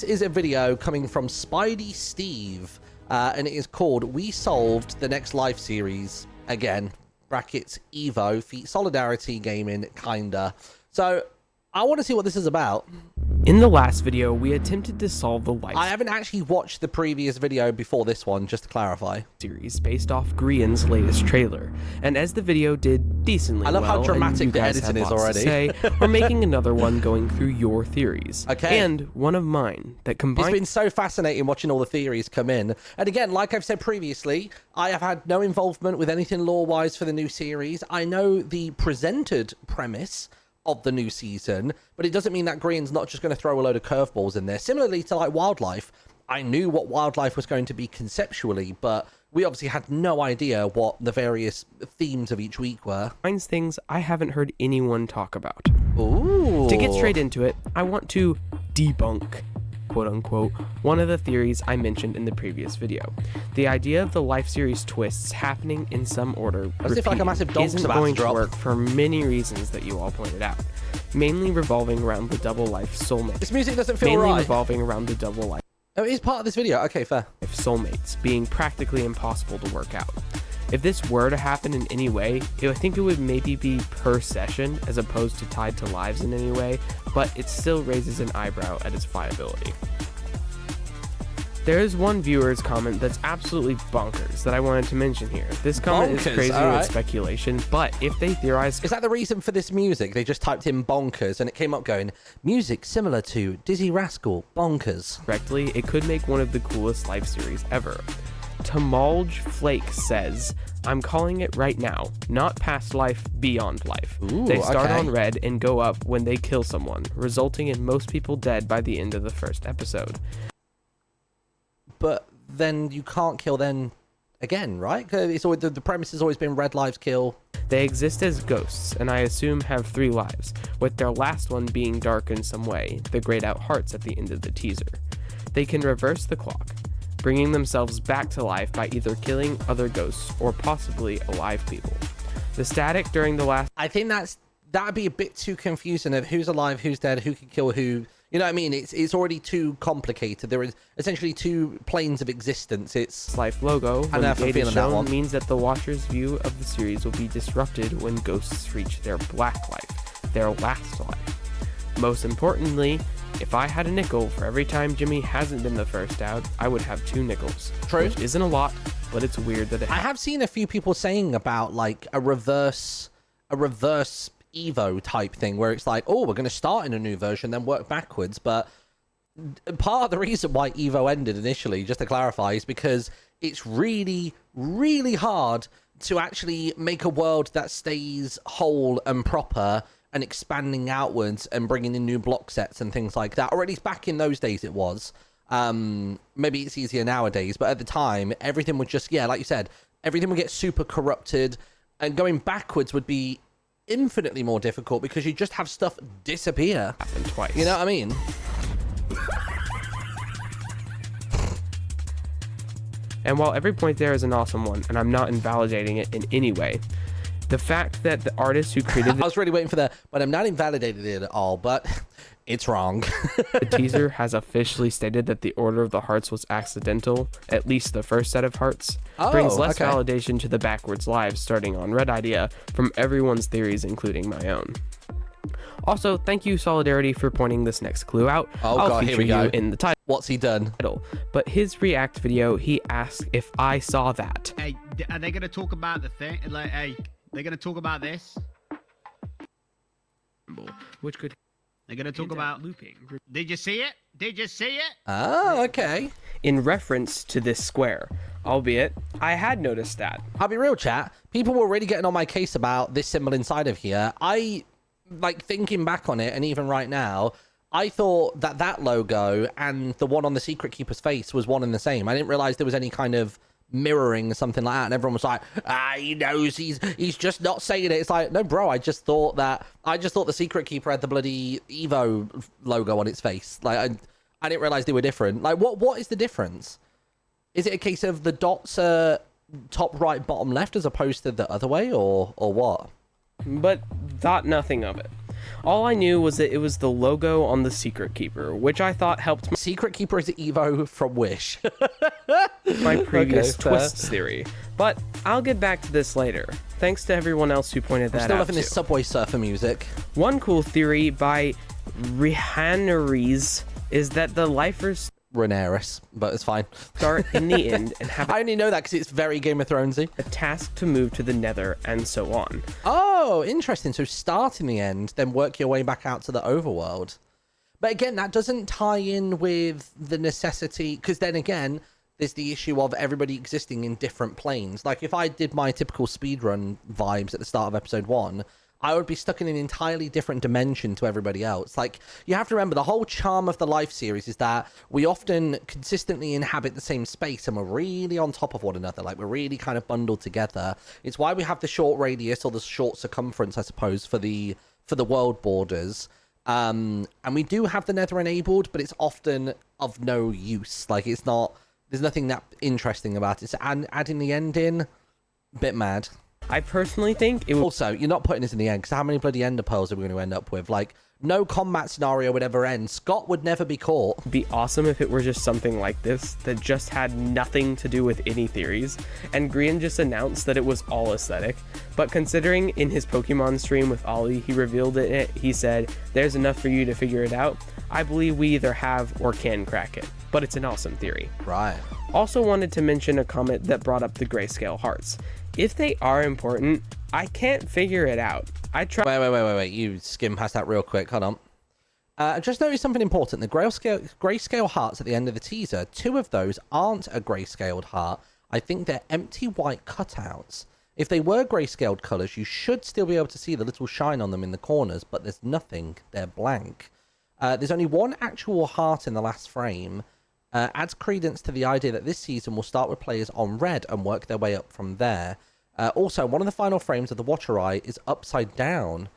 this is a video coming from Spidey Steve, and it is called "We Solved the Next Life Series Again." Brackets EVO, feat Solidarity Gaming, kinda. So I want to see what this is about. In the last video, we attempted to solve the life I haven't actually watched the previous video before this one, just to clarify. Series based off Grian's latest trailer, and as the video did decently well, I love how dramatic the editing is already. We're making another one going through your theories. Okay. And one of mine that combines. It's been so fascinating watching all the theories come in. And again, like I've said previously, I have had no involvement with anything lore-wise for the new series. I know the presented premise of the new season, but it doesn't mean that Grian's not just going to throw a load of curveballs in there. Similarly to like Wildlife, I knew what Wildlife was going to be conceptually, but we obviously had no idea what the various themes of each week were. Finds things I haven't heard anyone talk about. Ooh. To get straight into it, I want to debunk, quote unquote, one of the theories I mentioned in the previous video. The idea of the life series twists happening in some order As if like a massive donk's isn't about to going to drop. work for many reasons that you all pointed out, mainly revolving around the double life soulmate. This music doesn't feel mainly right. revolving around the double life Oh, it is part of this video. Okay, fair. soulmates being practically impossible to work out. If this were to happen in any way, I think it would maybe be per session as opposed to tied to lives in any way, but it still raises an eyebrow at its viability. There is one viewer's comment that's absolutely bonkers that I wanted to mention here. This comment Bonkers, is crazy all right. with speculation, but if they theorize... Is that the reason for this music? They just typed in bonkers and it came up going, music similar to Dizzy Rascal, bonkers. correctly, it could make one of the coolest life series ever. Tamalj Flake says, I'm calling it right now, not past life, beyond life. Ooh, they start okay. on red and go up when they kill someone, resulting in most people dead by the end of the first episode. But then you can't kill then again, right? 'Cause it's always, the premise has always been red lives kill. They exist as ghosts, and I assume have 3 lives, with their last one being dark in some way, the grayed out hearts at the end of the teaser. They can reverse the clock, bringing themselves back to life by either killing other ghosts or possibly alive people. The static during the last... I think that'd be a bit too confusing of who's alive, who's dead, who can kill who. You know what I mean? It's already too complicated. There is essentially 2 planes of existence. It's life logo, I when know if I'm data feeling that shown, one. means that the watcher's view of the series will be disrupted when ghosts reach their black life, their last life. Most importantly, if I had a nickel for every time Jimmy hasn't been the first out, I would have 2 nickels. True. Which isn't a lot, but it's weird that it I happens. have seen a few people saying about like a reverse EVO type thing where it's like, oh, we're going to start in a new version, then work backwards. But part of the reason why EVO ended initially, just to clarify, is because it's really, really hard to actually make a world that stays whole and proper and expanding outwards and bringing in new block sets and things like that. Or at least back in those days it was. Maybe it's easier nowadays, but at the time, everything would just, yeah, like you said, everything would get super corrupted, and going backwards would be infinitely more difficult because you just have stuff disappear. Happened twice. You know what I mean? And while every point there is an awesome one, and I'm not invalidating it in any way, the fact that the artist who created I was really waiting for the, but I'm not invalidating it at all, but it's wrong. the teaser has officially stated that the order of the hearts was accidental, at least the first set of hearts, brings less okay. validation to the backwards lives starting on red idea from everyone's theories, including my own. Also, thank you, Solidarity, for pointing this next clue out. Oh, I'll God, here feature we go. you in the What's he done? title. But his react video, he asked if I saw that. Hey, are they gonna talk about the thing? Like, hey, they're gonna talk about this. Which could They're gonna talk about looping. Did you see it? Did you see it? Oh, okay. In reference to this square, albeit I had noticed that. I'll be real, chat. People were really getting on my case about this symbol inside of here. I, like, thinking back on it, and even right now, I thought that logo and the one on the Secret Keeper's face was one and the same. I didn't realize there was any kind of mirroring or something like that, and everyone was like, he knows, he's just not saying it. It's like, no, bro, I just thought the Secret Keeper had the bloody EVO logo on its face. Like, I didn't realize they were different. Like, what is the difference? Is it a case of the dots are top right, bottom left, as opposed to the other way, or what? But thought nothing of it. All I knew was that it was the logo on the Secret Keeper, which I thought helped Secret Keeper is EVO from Wish. my previous Okay, fair. twists theory. But I'll get back to this later. Thanks to everyone else who pointed that Still out loving too. this Subway Surfer music. One cool theory by Rihannaries is that the lifers Rhaenyra, but it's fine. start in the end and have I only know that because it's very Game of Thronesy. a task to move to the Nether and so on. Oh, interesting. So start in the end, then work your way back out to the overworld. But again, that doesn't tie in with the necessity, because then again, there's the issue of everybody existing in different planes. Like if I did my typical speedrun vibes at the start of episode 1, I would be stuck in an entirely different dimension to everybody else. Like, you have to remember, the whole charm of the Life series is that we often consistently inhabit the same space and we're really on top of one another. Like, we're really kind of bundled together. It's why we have the short radius or the short circumference, I suppose, for the world borders. And we do have the Nether enabled, but it's often of no use. Like, it's not... There's nothing that interesting about it. So adding the end in, bit mad. I personally think it would Also, you're not putting this in the end, because how many bloody ender pearls are we going to end up with? Like, no combat scenario would ever end. Scott would never be caught. be awesome if it were just something like this that just had nothing to do with any theories, and Grian just announced that it was all aesthetic. But considering in his Pokemon stream with Ollie, he revealed it, he said, "There's enough for you to figure it out. I believe we either have or can crack it." But it's an awesome theory. Right. Also wanted to mention a comment that brought up the grayscale hearts. If they are important, I can't figure it out. I tried. Wait. You skim past that real quick. Hold on. I just noticed something important. The grayscale hearts at the end of the teaser, 2 of those aren't a grayscaled heart. I think they're empty white cutouts. If they were grayscaled colors, you should still be able to see the little shine on them in the corners, but there's nothing. They're blank. There's only one actual heart in the last frame. Adds credence to the idea that this season will start with players on red and work their way up from there. Also, one of the final frames of the Watcher Eye is upside down.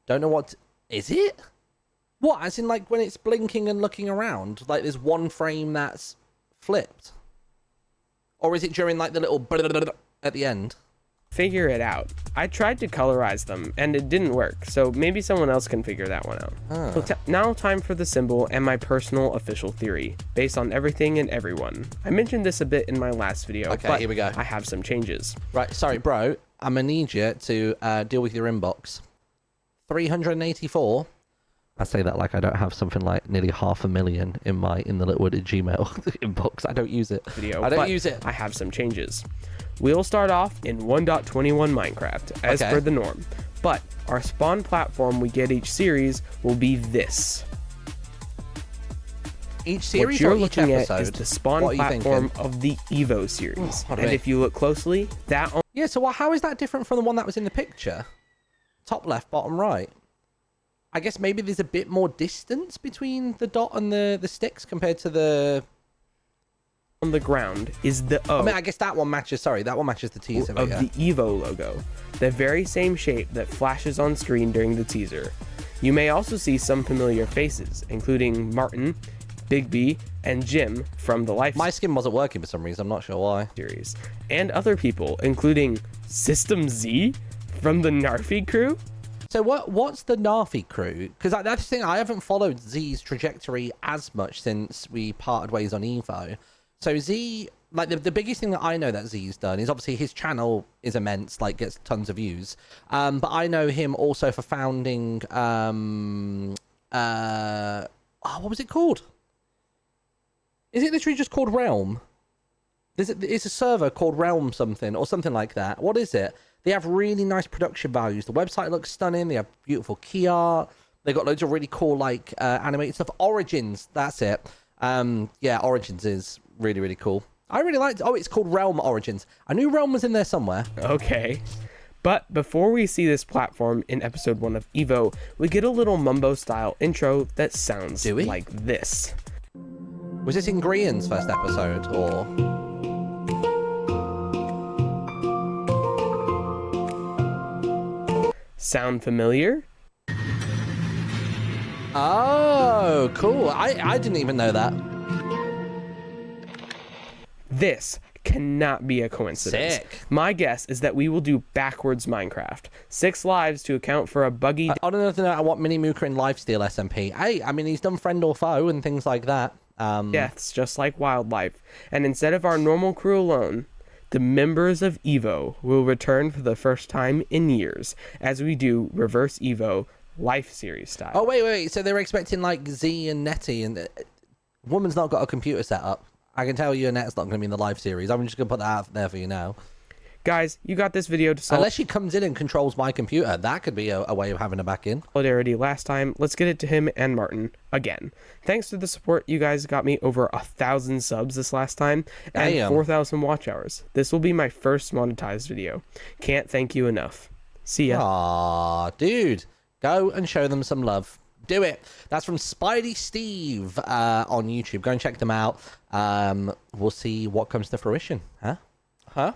Don't know what... Is it? What? As in, like, when it's blinking and looking around? Like, there's one frame that's flipped? Or is it during, like, the little... at the end? figure it out. I tried to colorize them and it didn't work, so maybe someone else can figure that one out. So now time for the symbol and my personal official theory, based on everything and everyone. I mentioned this a bit in my last video, Okay, here we go. I have some changes. Right, sorry, bro. I'm gonna need you to deal with your inbox. 384. I say that like I don't have something like nearly 500,000 in my InTheLittleWood Gmail inbox. I don't use it. Video, I don't but use it. I have some changes. We'll start off in 1.21 Minecraft, as Okay. per the norm. But our spawn platform we get each series will be this. Each series What you're or each looking episode? at is the spawn What are you platform thinking? of the EVO series. what a And bit. if you look closely, that Yeah, so how is that different from the one that was in the picture? Top left, bottom right. I guess maybe there's a bit more distance between the dot and the sticks compared to the... on the ground is the O I mean, I guess that one matches, sorry, that one matches the teaser. of yeah. the EVO logo, the very same shape that flashes on screen during the teaser. You may also see some familiar faces, including Martin, Big B, and Jim from the Life My skin wasn't working for some reason, I'm not sure why. series, and other people, including System Z from the Narfi crew. So what's the Narfi crew? Because that's the thing, I haven't followed Z's trajectory as much since we parted ways on EVO. So Z, like the biggest thing that I know that Z's done is obviously his channel is immense, like gets tons of views. But I know him also for founding, what was it called? Is it literally just called Realm? It's a server called Realm something or something like that. What is it? They have really nice production values. The website looks stunning. They have beautiful key art. They got loads of really cool like animated stuff. Origins, that's it. Yeah, Origins is really, really cool. I really liked it. Oh, it's called Realm Origins. I knew Realm was in there somewhere. Okay. But before we see this platform in episode 1 of EVO, we get a little Mumbo style intro that sounds Do we? like this. Was this in Grian's first episode or? Sound familiar? Oh, cool. I didn't even know that. This cannot be a coincidence. Sick. My guess is that we will do backwards Minecraft. 6 lives to account for a buggy... On another note, I want Mini Mooker in lifesteal SMP. Hey, I mean, he's done friend or foe and things like that. deaths just like wildlife. And instead of our normal crew alone, the members of EVO will return for the first time in years as we do Reverse EVO Life Series style. Oh, wait. So they're expecting like Z and Nettie, and woman's not got a computer set up. I can tell you Annette's not going to be in the live series. I'm just going to put that out there for you now. Guys, you got this video to Unless she comes in and controls my computer. That could be a way of having her back in. solidarity last time. Let's get it to him and Martin again. Thanks to the support, you guys got me over 1,000 subs this last time and Damn. 4,000 watch hours. This will be my first monetized video. Can't thank you enough. See ya. Aw, dude. Go and show them some love. Do it. That's from Spidey Steve on YouTube. Go and check them out. We'll see what comes to fruition. Huh?